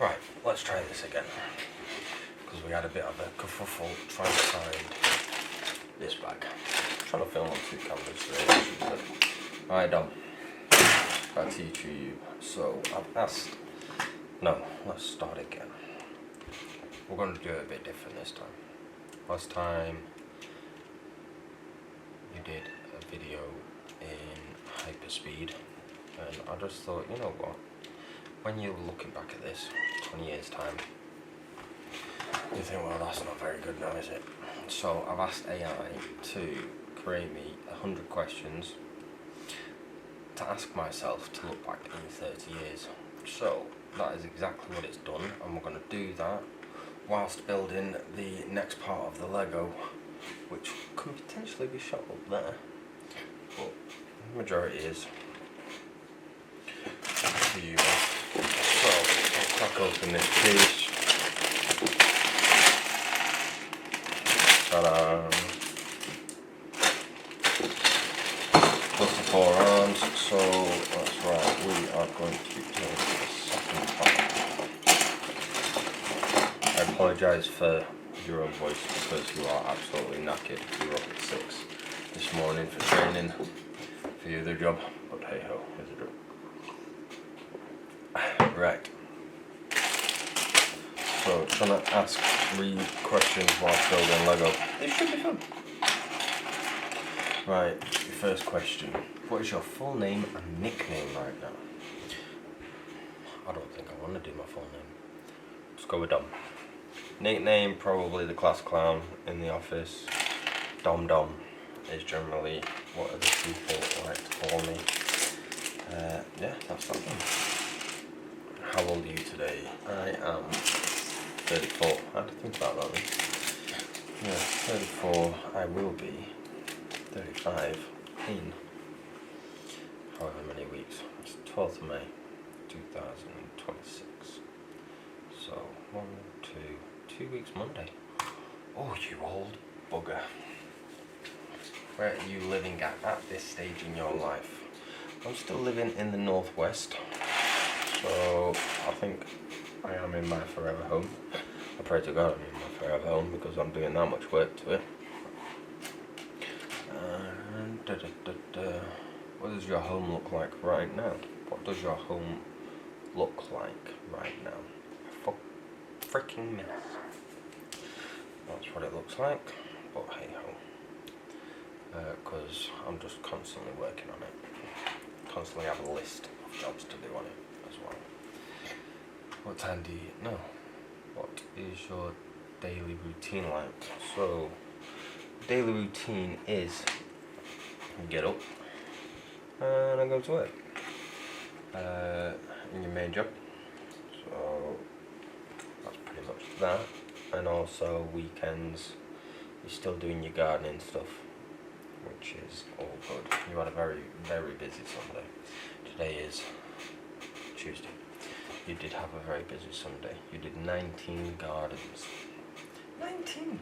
Right, let's try this again. Because we had a bit of a kerfuffle trying to find this bag. I'm trying to film on 2 cameras today. Alright, Dom. I'll teach you. So, I've asked... No, let's start again. We're going to do it a bit different this time. Last time, you did a video in hyperspeed. And I just thought, you know what? When you're looking back at this, 20 years time, you think, well, that's not very good now, is it? So I've asked AI to create me 100 questions to ask myself to look back in 30 years. So that is exactly what it's done, and we're going to do that whilst building the next part of the Lego, which could potentially be shot up there, but the majority is for you. So I'll crack open this case. Ta-da! Plus the 4 arms, so that's right, we are going to be doing the second part. I apologise for your own voice because you are absolutely knackered. You were up at 6 this morning for training for your other job, but hey ho, here's the job. Right. So, trying to ask 3 questions whilst building Lego. This should be fun. Right, your first question. What is your full name and nickname right now? I don't think I want to do my full name. Let's go with Dom. Nickname, probably the class clown in the office. Dom Dom is generally what other people like to call me. Yeah, that's that one. How old are you today? I am 34. I had to think about that one. Yeah, 34. I will be 35 in however many weeks. It's 12th of May 2026. So 1, 2 weeks Monday. Oh, you old bugger. Where are you living at this stage in your life? I'm still living in the northwest, so I think I am in my forever home. I pray to God I'm in my forever home because I'm doing that much work to it. And what does your home look like right now? What does your home look like right now? A freaking mess. That's what it looks like, but hey ho. Because I'm just constantly working on it. Constantly have a list of jobs to do on it as well. What time do you know? What is your daily routine like? So, daily routine is get up and I go to work. In your main job. So that's pretty much that. And also weekends, you're still doing your gardening stuff, which is all good. You had a very, very busy Sunday. Today is Tuesday. You did have a very busy Sunday. You did 19 gardens. 19!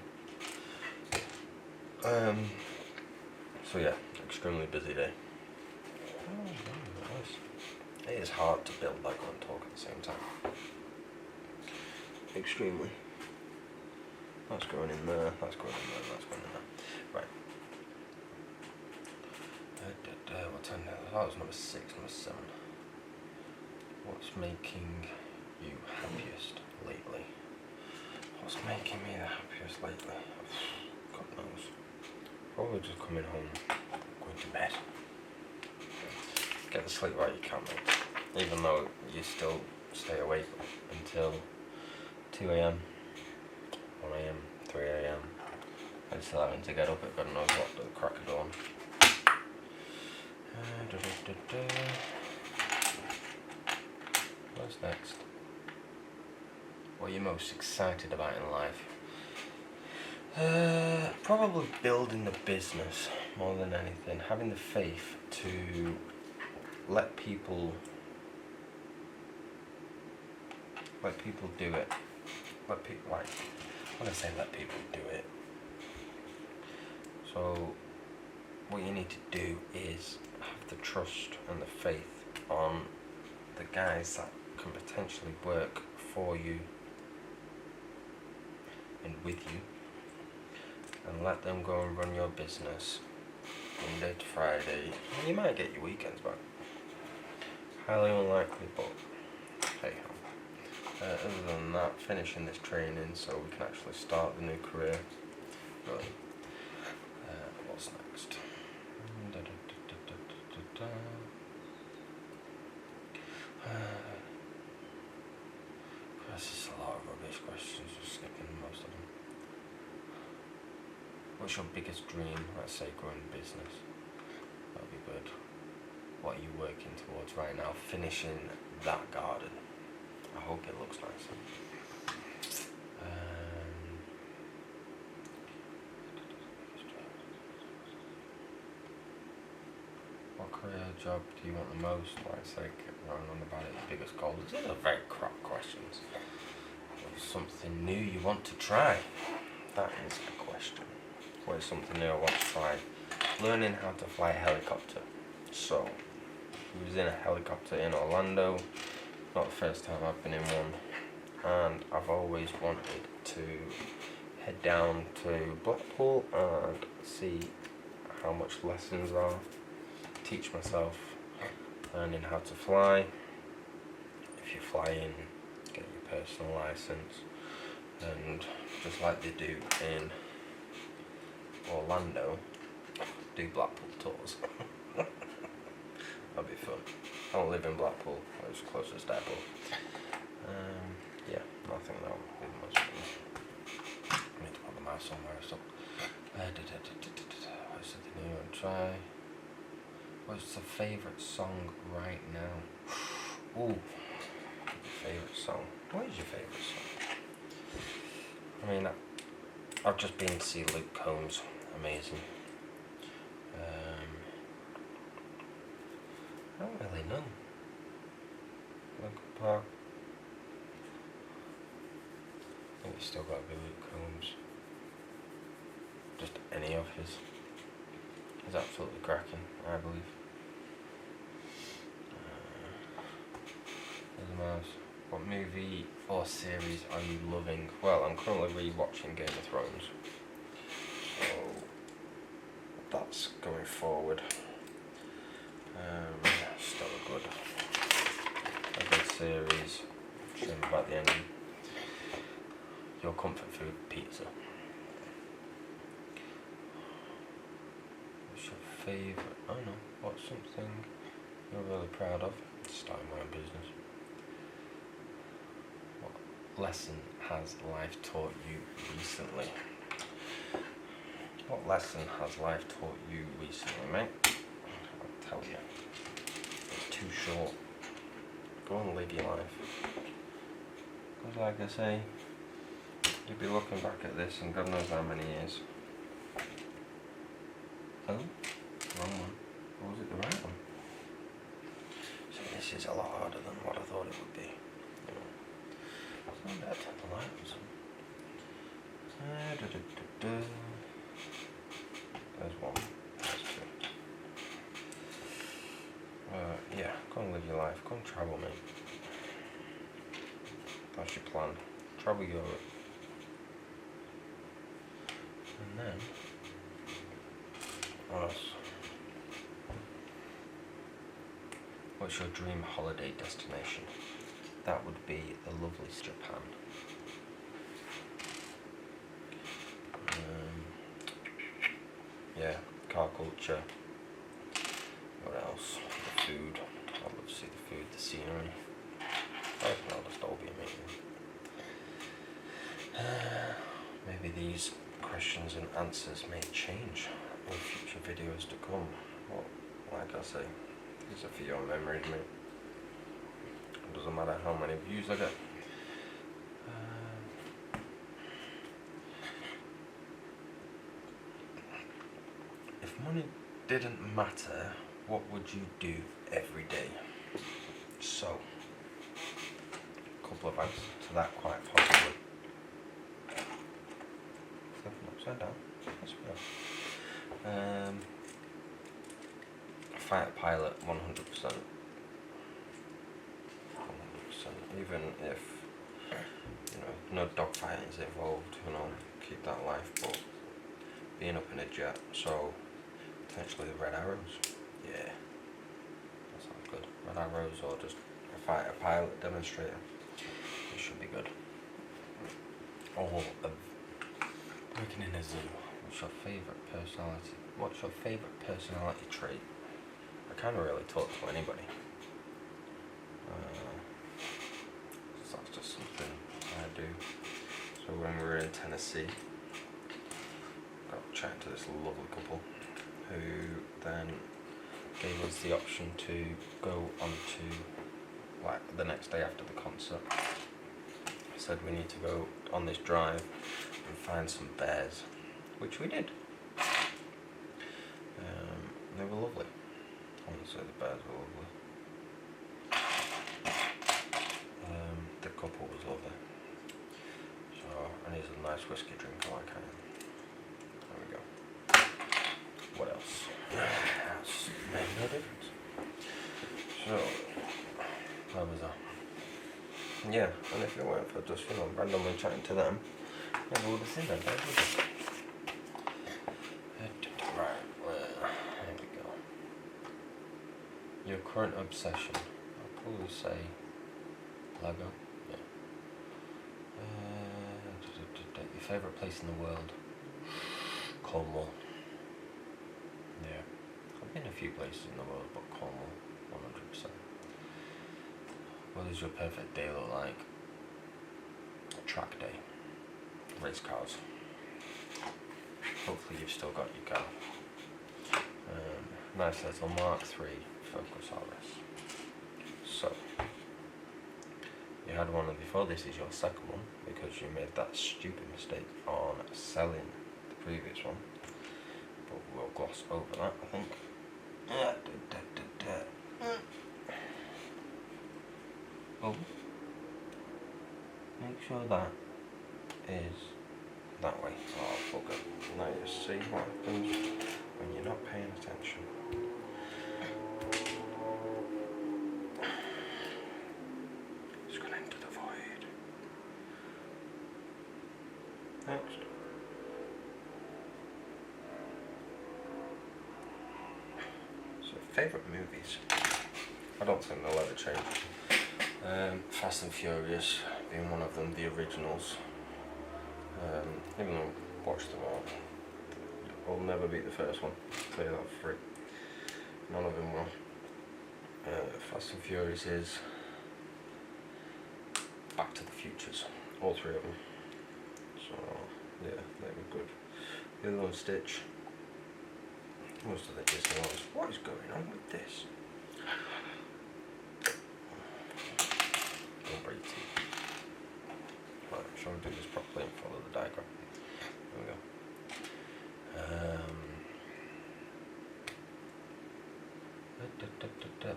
So yeah, extremely busy day. Oh, nice. It is hard to build Lego and talk at the same time. Extremely. That's going in there, that's going in there, that's going in there. Right. What's on there? That was number 6, number 7. What's making you happiest lately? What's making me the happiest lately? God knows. Probably just coming home, going to bed. Get the sleep right you can, mate. Even though you still stay awake until 2 AM, 1 AM, 3 AM. I'm still having to get up at God knows what, the crack of dawn. What's next? What are you most excited about in life? Probably building the business more than anything. Having the faith to let people do it. Let people, like, when I say let people do it, so what you need to do is have the trust and the faith on the guys that can potentially work for you and with you, and let them go and run your business Monday to Friday. You might get your weekends back. Highly unlikely, but hey ho. Other than that, finishing this training so we can actually start the new career. Really. What's next? This is a lot of rubbish questions, just skipping most of them. What's your biggest dream? Let's say growing a business. That'd be good. What are you working towards right now? Finishing that garden. I hope it looks nice. What career job do you want the most? Let's say going on about it, the biggest goals. These are very crap questions. What's something new you want to try? That is a question. What is something new I want to try? Learning how to fly a helicopter. So, I was in a helicopter in Orlando. Not the first time I've been in one. And I've always wanted to head down to Blackpool and see how much lessons are. Teach myself learning how to fly. If you're flying, get your personal license, and just like they do in Orlando, do Blackpool tours. That'd be fun. I don't live in Blackpool, it's the closest airport. Yeah, I think that would be the most fun. I need to put the mouse somewhere, so. What's something new and try? What's the favourite song right now? Ooh, favourite song. What is your favourite song? I mean, I've just been to see Luke Combs. Amazing. I don't really know. Linkin Park. I think it's still got to be Luke Combs. Just any of his. He's absolutely cracking, I believe. There's a mouse. What movie or series are you loving? Well, I'm currently rewatching Game of Thrones. So that's going forward. Still a good series. Showing about the end. Your comfort food, pizza. What's your favourite? I don't know. What's something you're really proud of? Starting my own business. What lesson has life taught you recently? What lesson has life taught you recently, mate? I'll tell you. It's too short. Go and live your life. Because like I say, you'll be looking back at this in God knows how many years. Oh, wrong one. Or was it the right one? So this is a lot harder than what I thought it would be. It's not bad, the light was on. There's one. There's two. Yeah, go and live your life. Go and travel, mate. That's your plan. Travel Europe. And then, what else? What's your dream holiday destination? That would be the lovely Japan. Yeah, car culture. What else? The food. I'd love to see the food, the scenery. I reckon that'll just all be amazing. Maybe these questions and answers may change in future videos to come. Well, like I say, these are for your memories, mate. It doesn't matter how many views I get. If money didn't matter, what would you do every day? So, a couple of answers to that quite possibly. Upside down. That's fair. Fighter pilot, 100%. 100%. Even if You know, no dogfighting's involved, you know, keep that life, but being up in a jet, so potentially the red arrows. Yeah, that sounds good. Red arrows or just a fighter pilot demonstrator. It should be good. All of working in a zoo. What's your favourite personality? What's your favourite personality trait? I can't really talk to anybody. So that's just something I do. So when we were in Tennessee, got chatting to this lovely couple who then gave us the option to go on to, like, the next day after the concert. Said we need to go on this drive and find some bears, which we did. They were lovely. Honestly, the bears were lovely. The couple was lovely. So, and he's a nice whiskey drinker like I am. There we go. What else? That's made no difference. So, where was I? Yeah, and if it weren't for just, you know, randomly chatting to them, never would have seen them, would you? Right, there we go. Your current obsession, I'll probably say Lego. Yeah. Your favourite place in the world? Cornwall. Yeah. I've been a few places in the world, but Cornwall, 100%. What does your perfect day look like? Track day. Race cars. Hopefully you've still got your car. Nice little Mark III Focus RS. So, you had one before, this is your second one, because you made that stupid mistake on selling the previous one. But we'll gloss over that, I think. Oh, make sure that is that way. Oh, bugger. Now you see what happens when you're not paying attention. It's gone into the void. Next. So, favourite movies? I don't think they'll ever change. Fast and Furious being one of them, the originals. Even though I've watched them all, I'll never beat the first one. I'll tell you that for free. None of them will. Fast and Furious is Back to the Futures, all three of them. So yeah, they were good. Lilo and Stitch. Most of the Disney ones. What is going on with this? Don't break teeth. Right, shall we do this properly and follow the diagram? There we go.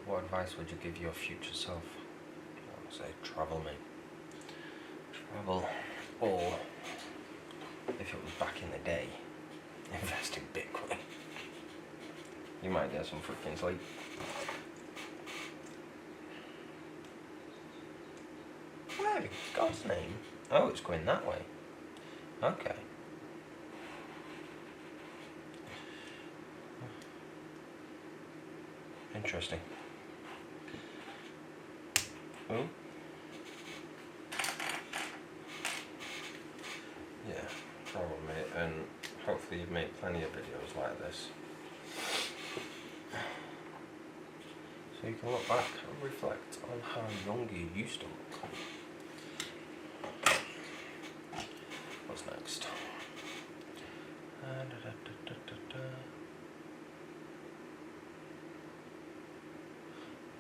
What advice would you give your future self? I would say travel, mate. Travel, or if it was back in the day, invest in Bitcoin. You might get some freaking sleep. Where? God's name? Oh, it's going that way. Okay. Interesting. Oh. Yeah, travel, mate, and hopefully you make plenty of videos like this. So you can look back and reflect on how young you used to look. What's next?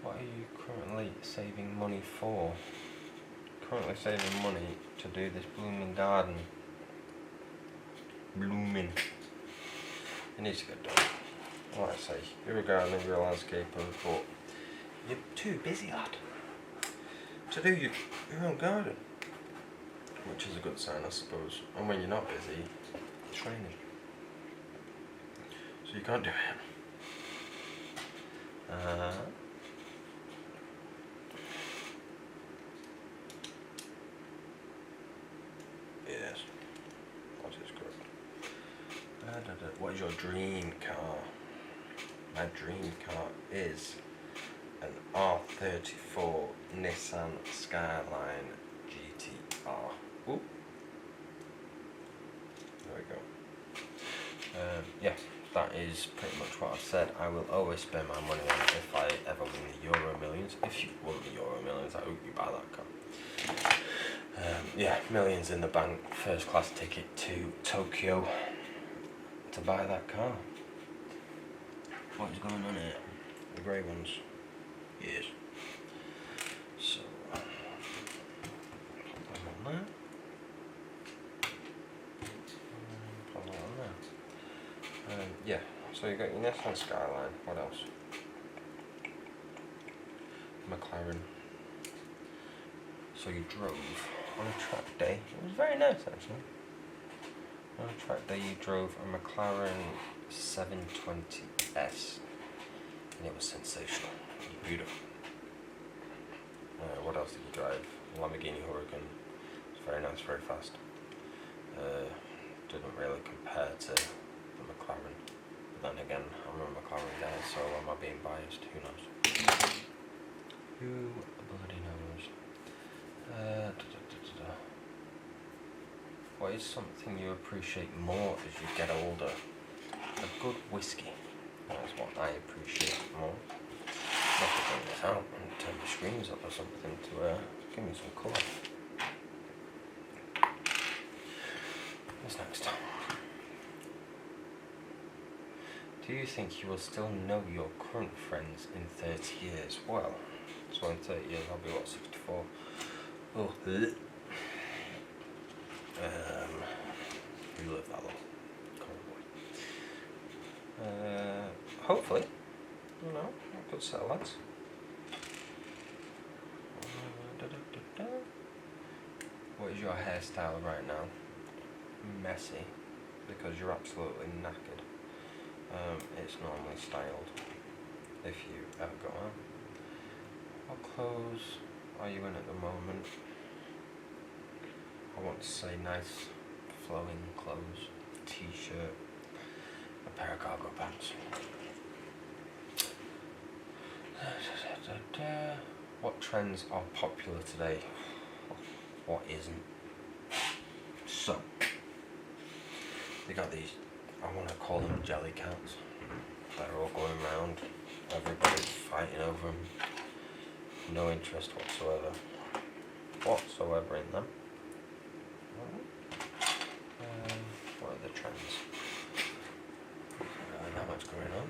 What are you currently saving money for? Currently saving money to do this blooming garden. Blooming. It needs to get done. Like I say, you're a gardener, you're a landscaper, but you're too busy, lad, to do your own garden. Which is a good sign, I suppose. And when you're not busy, it's raining. So you can't do it. What is your dream car? My dream car is an R34 Nissan Skyline GTR. Ooh. There we go. Yeah, that is pretty much what I've said. I will always spend my money on it if I ever win the Euro Millions. If you won the Euro Millions, I hope you buy that car. Yeah, millions in the bank, first class ticket to Tokyo to buy that car. What is going on here? The grey ones. Yes. So, put them on there. Put that on there. Yeah, so you got your Nissan Skyline. What else? McLaren. So you drove on a track day. It was very nice actually. On a track day you drove a McLaren 720S and it was sensational. It was beautiful. What else did you drive? Lamborghini Huracan. It was very nice, very fast. Didn't really compare to the McLaren. But then again, I'm a McLaren guy, so am I being biased? Who knows? Who bloody knows? What is something you appreciate more as you get older? A good whiskey. That's what I appreciate more. I'll have to bring this out and turn the screens up or something to give me some colour. What's next? Do you think you will still know your current friends in 30 years? Well, so in 30 years I'll be what, 64? Oh, you live that long, probably. Hopefully, you know, a good set of lads. What is your hairstyle right now? Messy, because you're absolutely knackered. It's normally styled, if you ever go out. What clothes are you in at the moment? I want to say nice flowing clothes, t-shirt, a pair of cargo pants. What trends are popular today? What isn't? So, they got these, I want to call them jelly cats. They're all going around, everybody's fighting over them. No interest whatsoever in them. What are the trends? Not much going on.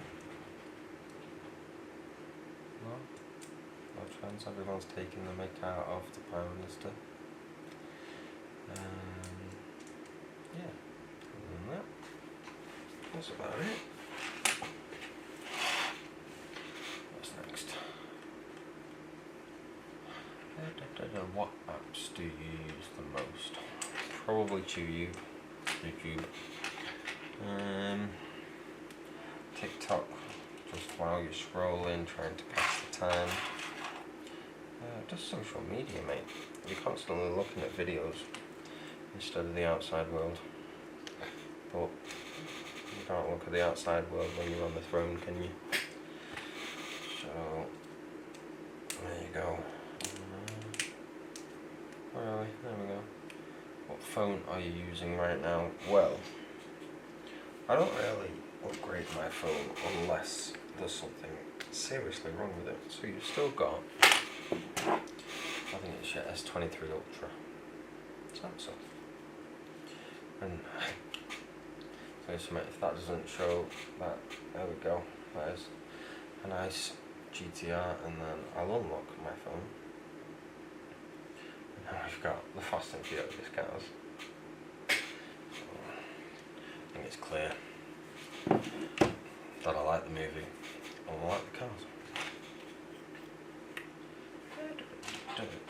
No trends. Everyone's taking the mick out of the Prime Minister. Yeah. Other than that, that's about it. What's next? What apps do you use the most? Probably YouTube. TikTok, just while you're scrolling, trying to pass the time. Just social media, mate. You're constantly looking at videos instead of the outside world. But you can't look at the outside world when you're on the throne, can you? So, there you go. Where are we? There we go. What phone are you using right now? Well, I don't really upgrade my phone unless there's something seriously wrong with it. So you've still got, I think it's your S23 Ultra Samsung. And so if that doesn't show that, there we go. That is a nice GTR, and then I'll unlock my phone. And now we've got the Fast and Furious cars. So, I think it's clear that I like the movie and I like the cars.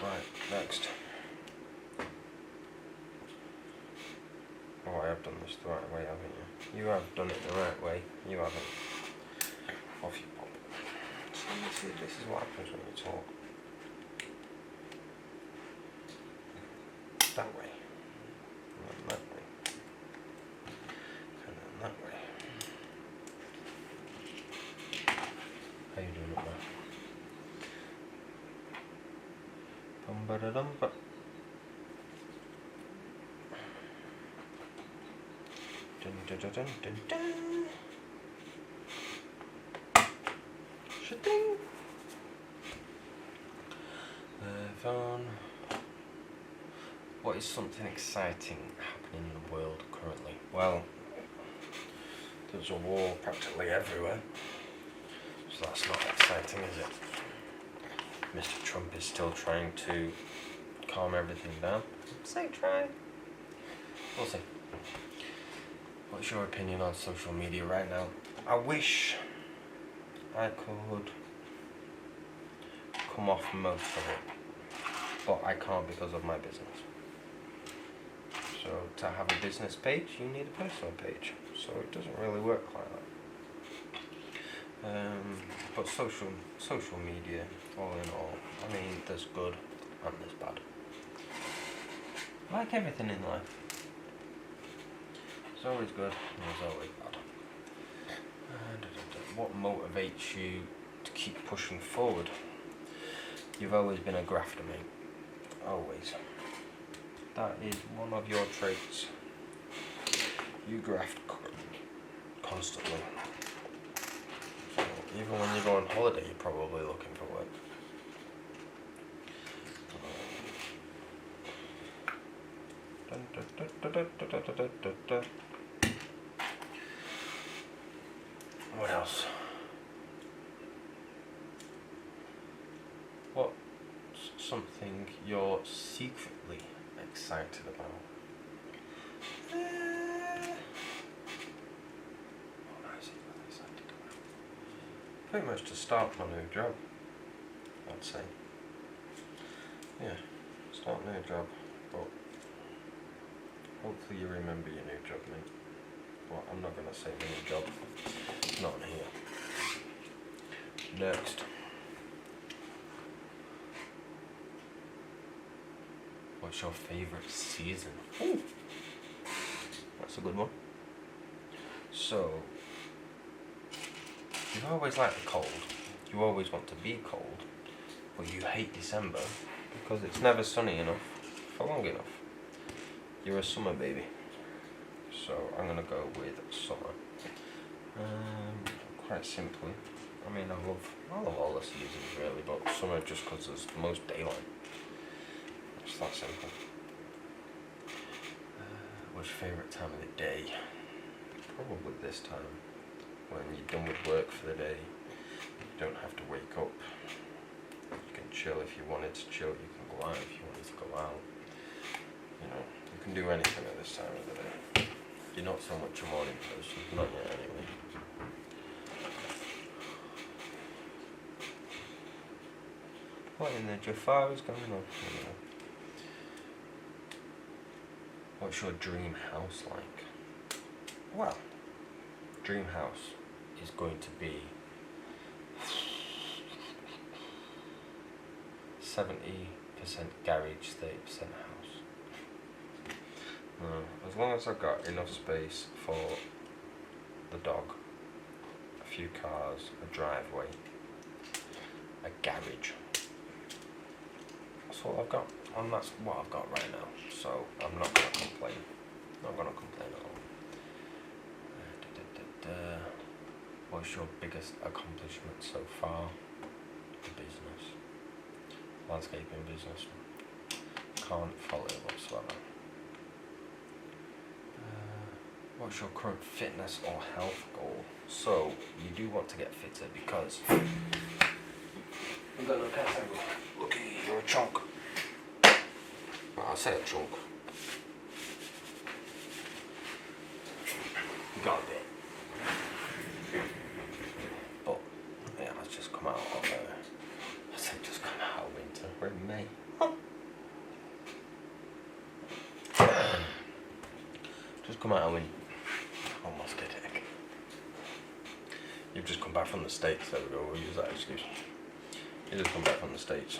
Right, next. Oh, I have done this the right way, haven't you? You have done it the right way. You haven't. Off you pop. See, this is what happens when you talk. That way. And then that way. And then that way. How you doing up there? Bum-ba-da-dum-ba. Dun-dun-dun-dun-dun-dun. Shitting. Phone. What is something exciting happening in the world currently? Well, there's a war practically everywhere, so that's not exciting, is it? Mr. Trump is still trying to calm everything down. Say try. We'll see. What's your opinion on social media right now? I wish I could come off most of it, but I can't because of my business. So to have a business page, you need a personal page. So it doesn't really work like that. But social media, all in all, I mean, there's good and there's bad. Like everything in life. There's always good and there's always bad. What motivates you to keep pushing forward? You've always been a grafter, mate. Always. That is one of your traits. You graft constantly. So even when you go on holiday, you're probably looking for work. What else? What's something you're secretly excited about? What am I secretly excited about? Pretty much to start my new job, I'd say. Yeah, start a new job, but hopefully you remember your new job, mate. Well, I'm not going to say new job, not here. Next. What's your favourite season? Ooh, that's a good one. So, you always like the cold, you always want to be cold, but you hate December because it's never sunny enough for long enough. You're a summer baby. So I'm going to go with summer. Quite simply, I mean, I love all the seasons really, but summer just because there's the most daylight. It's that simple. What's your favourite time of the day? Probably this time, when you're done with work for the day. You don't have to wake up. You can chill if you wanted to chill. You can go out if you wanted to go out. You know, you can do anything at this time of the day. You're not so much a morning person, not yet anyway. What in the Jafar is going on? What's your dream house like? Well, dream house is going to be 70% garage, 30% house. As long as I've got enough space for the dog, a few cars, a driveway, a garage. That's all I've got, and that's what I've got right now. So I'm not going to complain. Not going to complain at all. What's your biggest accomplishment so far? The business, landscaping business. Can't follow it whatsoever. What's your current fitness or health goal? So, you do want to get fitter because I'm gonna look at you. Okay, you're a chunk. Well, I say a chunk. You got a bit. But, yeah, let's just come out of I said just come out of winter. We're in May. Just come out of winter. Almost did it. You've just come back from the States. There we go. We'll use that excuse. You just come back from the States.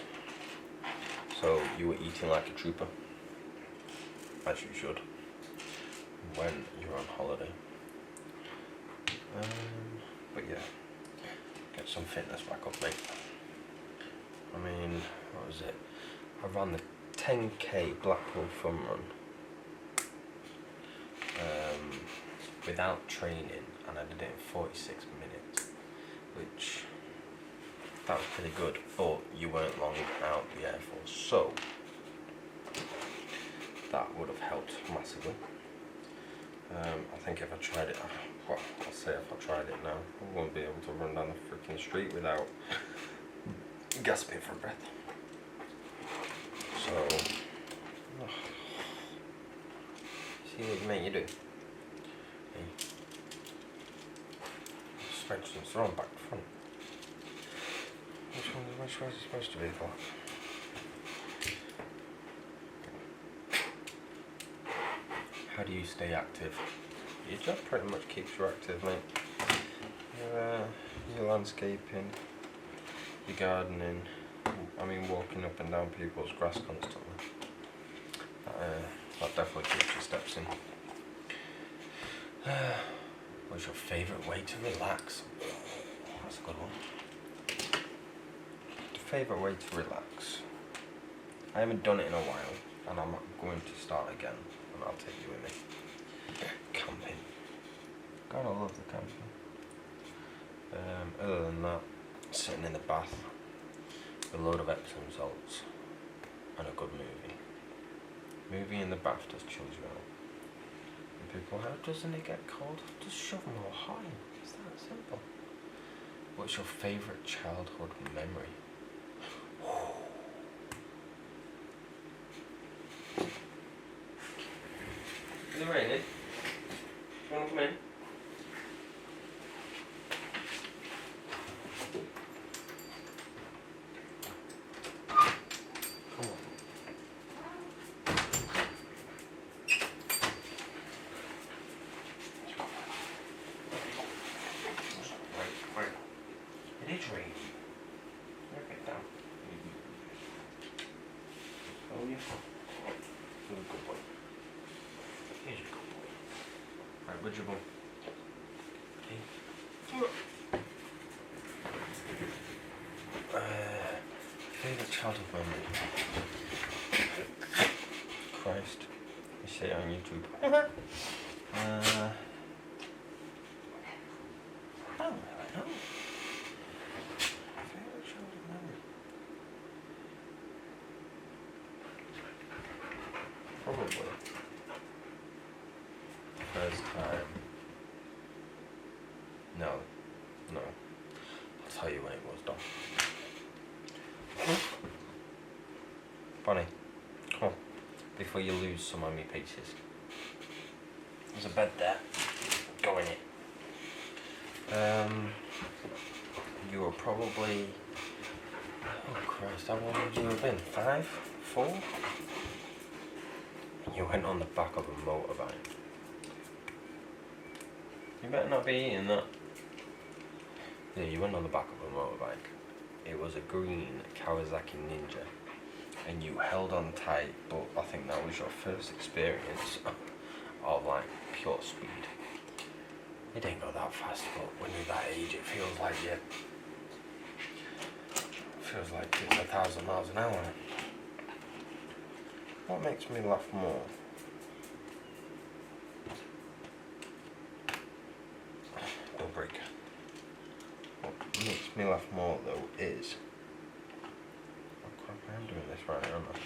So you were eating like a trooper, as you should, when you're on holiday. But yeah, get some fitness back up, mate. I mean, what was it? I ran the 10k Blackpool Fun Run without training, and I did it in 46 minutes, which that was pretty good, but you weren't long out the Air Force, so that would have helped massively. I think if I tried it, well, I'll say if I tried it now, I won't be able to run down the freaking street without gasping for breath. So, see what you make you do. Suspension's thrown back to front. Which way is it supposed to be for? How do you stay active? Your job pretty much keeps you active, mate. Your landscaping, your gardening, I mean walking up and down people's grass constantly. That definitely keeps your steps in. What's your favourite way to relax? That's a good one. Favourite way to relax? I haven't done it in a while, and I'm going to start again, and I'll take you with me. Camping. God, I love the camping. Other than that, sitting in the bath, a load of Epsom salts, and a good movie. Movie in the bath just chills you out. And people, how doesn't it get cold? Just shove them all hot in. It's that simple. What's your favourite childhood memory? Is it raining? Do you want to come in? Come on. Wait. It is raining. Get down. Oh, yeah. Good boy. Here's your good boy. Right, where'd you go? Favourite childhood memory? Christ. You say it on YouTube. I don't really know. Favourite childhood memory? Probably. First time. No. I'll tell you when it was done. Bonnie, come on, before you lose some of me pieces. There's a bed there. Go in it. You were probably, oh Christ, how old would you have been? 5? 4? You went on the back of a motorbike. You better not be eating that. Yeah, you went on the back of a motorbike. It was a green Kawasaki Ninja, and you held on tight, but I think that was your first experience of like pure speed. It didn't go that fast, but when you're that age, it feels like it's 1,000 miles an hour. What makes me laugh more? Don't break. What makes me laugh more though is, oh crap, I am doing this right, aren't I?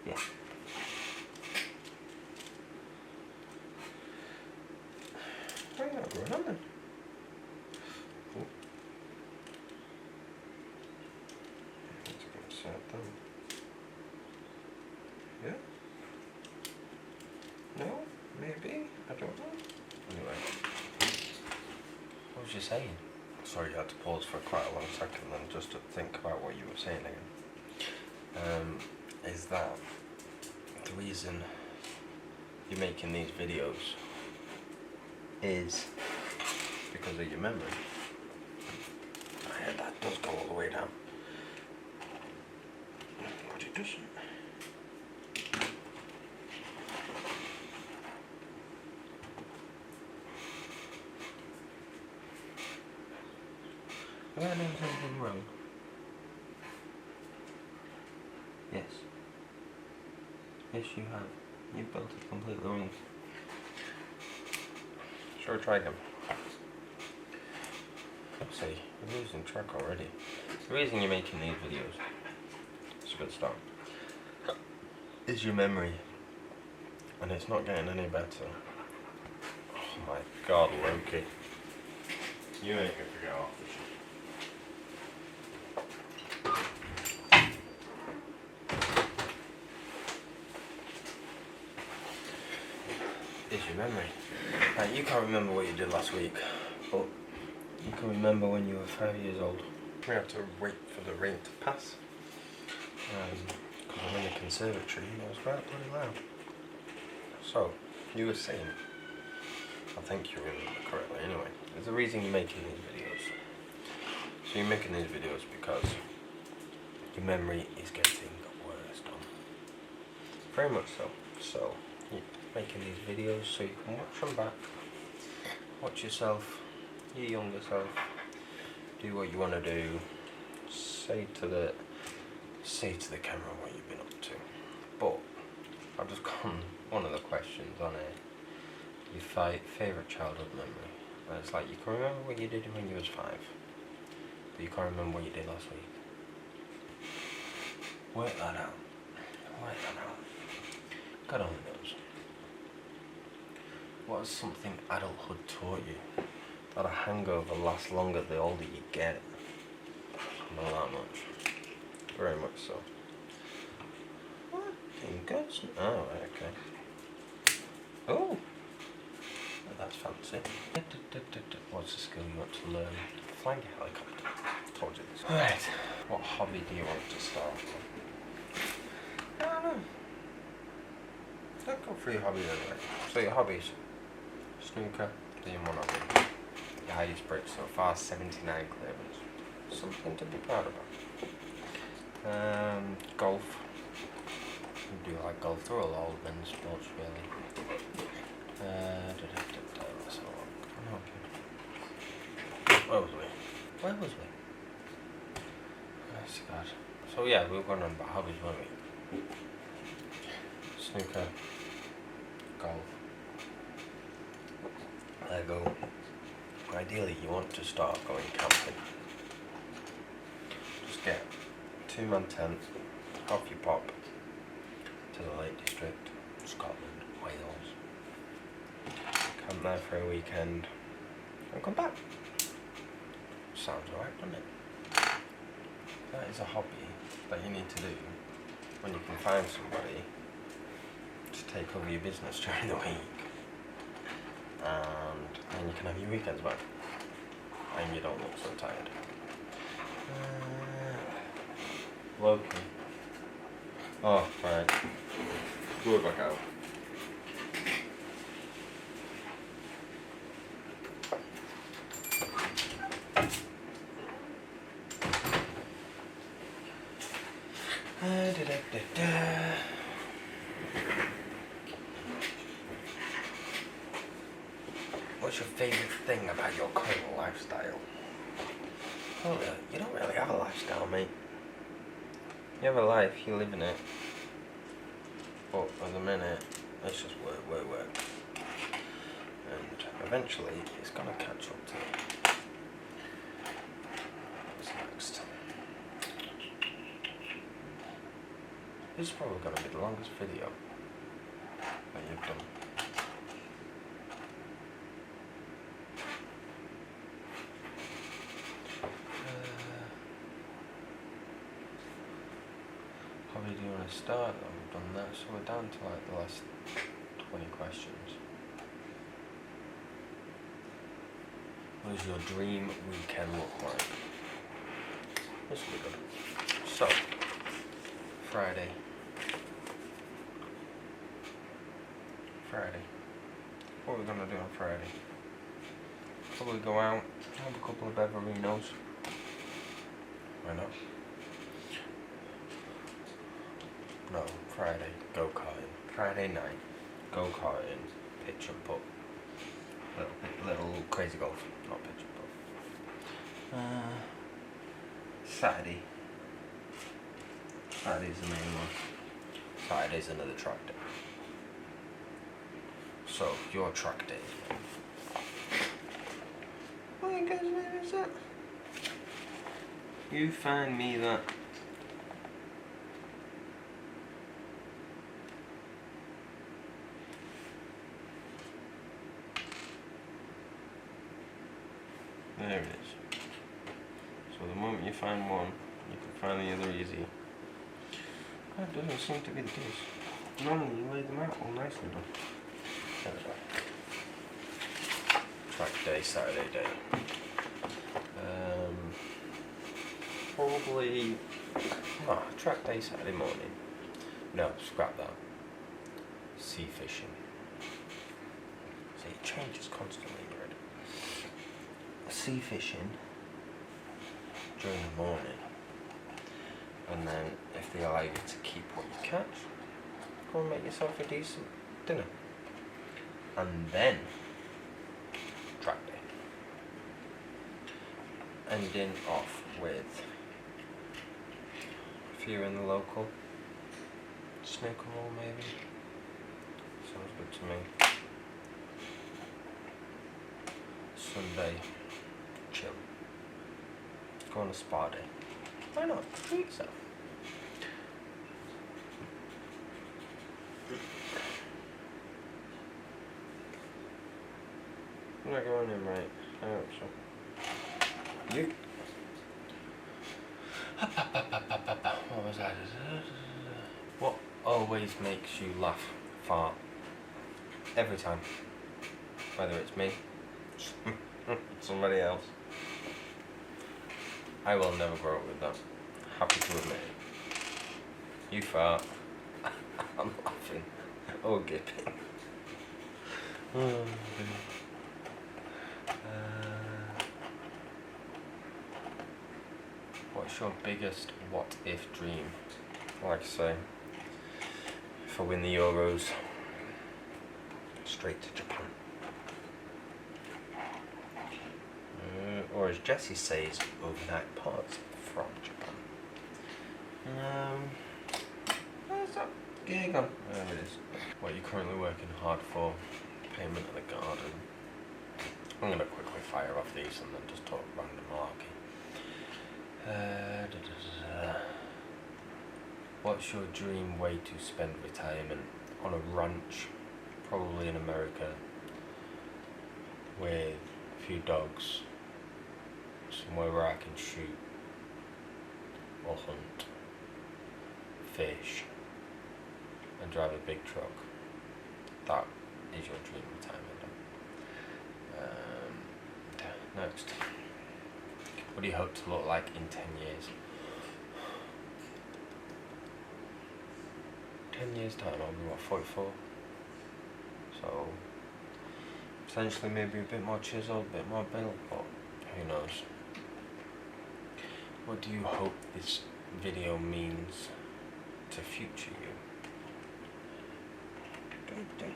Yeah. Why are you not going on then? Oh. Let's go inside them. Yeah? No? Maybe? I don't know. Anyway. What was you saying? Sorry, you had to pause for quite a long second then just to think about what you were saying again. Is that the reason you're making these videos is because of your memory. Yeah, that does go all the way down. But it doesn't. Have I done something wrong? Yes. Yes, you have. You built it completely wrong. Sure, try again. See, you're losing track already. The reason you're making these videos, it's a good start, is your memory. And it's not getting any better. Oh my god, Loki. You ain't gonna forget off the shit. Is your memory. Right, you can't remember what you did last week, but you can remember when you were 5 years old. We had to wait for the rain to pass. Because I'm in the conservatory and it was quite bloody loud. So, you were saying, I think you remember correctly anyway, there's a reason you're making these videos. So you're making these videos because your memory is getting worse, Tom. Very much so. So, you're making these videos so you can watch them back, watch yourself, your younger self, do what you want to do, say to the camera what you've been up to. But I've just gone one of the questions on your favourite childhood memory. And it's like you can remember what you did when you was 5, but you can't remember what you did last week. Work that out. Work that out. God only knows. What is something adulthood taught you? That a hangover lasts longer the older you get. Not that much. Very much so. What? Fingers? Oh, right, okay. Oh! That's fancy. What's the skill you want to learn? Flying a helicopter. Told you this. Right. What hobby do you want to start? I don't know. Don't go for your hobbies anyway. So your hobbies. Snooker, being one of them. Your highest break so far, 79 clearance. Something to be proud about. Golf. I do like golf. They're all old men's sports really. Let's have a look. Where was we? Oh, God. So yeah, we were going on about hobbies, weren't we? Snooker, golf, Lego. Ideally, you want to start going camping. Just get a 2-man tent, off you pop to the Lake District, Scotland, Wales. Camp there for a weekend and come back. Sounds alright, doesn't it? That is a hobby that you need to do when you can find somebody to take over your business during the week. And then you can have your weekends back. And you don't look so tired. Loki. Oh, right. We'll back out. What's your favourite thing about your current lifestyle? Oh, you don't really have a lifestyle, mate. You have a life, you live in it. But at the minute, it's just work. And eventually, it's gonna catch up to you. What's next? This is probably gonna be the longest video that you've done. How do you want to start? We've done that, so we're down to like the last 20 questions. What does your dream weekend look like? This will be good. So, Friday. What are we gonna do on Friday? Probably go out, have a couple of beverinos. Why not? No, Friday, go-karting. Friday night, go-karting, pitch and putt. Little crazy golf, not pitch and putt. Saturday. Saturday's the main one. Saturday's another track day. So, your track day. What you guys name is that? You find me that. There it is. So the moment you find one, you can find the other easy. That doesn't seem to be the case. Normally you lay them out all nicely done. There we go. Track day, Saturday day. Probably track day Saturday morning. No, scrap that. Sea fishing. See, it changes constantly, Red. Sea fishing during the morning, and then if they allow you to keep what you catch, go and make yourself a decent dinner, and then track day, ending off with, if you're in the local, snooker hall maybe, sounds good to me. Sunday, chill. Go on a spa day. Why not? Treat yourself. I'm not going in right. I hope so. You. What was that? What always makes you laugh? Fart. Every time. Whether it's me, somebody else. I will never grow up with that. Happy to admit it. You fart. I'm laughing. Oh, gipping. What's your biggest what if dream? Like I say, if I win the Euros, straight to Japan. Or as Jesse says, overnight pods from Japan. Where's that gig on? There it is. What are you currently working hard for? Payment of the garden. I'm going to quickly fire off these and then just talk random malarkey. What's your dream way to spend retirement? On a ranch, probably in America, with a few dogs, somewhere where I can shoot or hunt, fish, and drive a big truck. That is your dream retirement. Next, what do you hope to look like in 10 years? 10 years time, I'll be 44. So, potentially maybe a bit more chiseled, a bit more built, but who knows. What do you hope this video means to future you?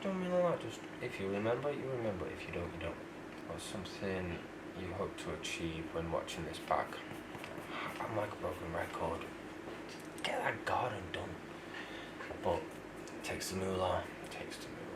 Don't mean a lot, just if you remember, you remember. If you don't, you don't. Or something you hope to achieve when watching this back. I'm like a broken record. Get that garden done. But it takes the moolah, it takes the moolah.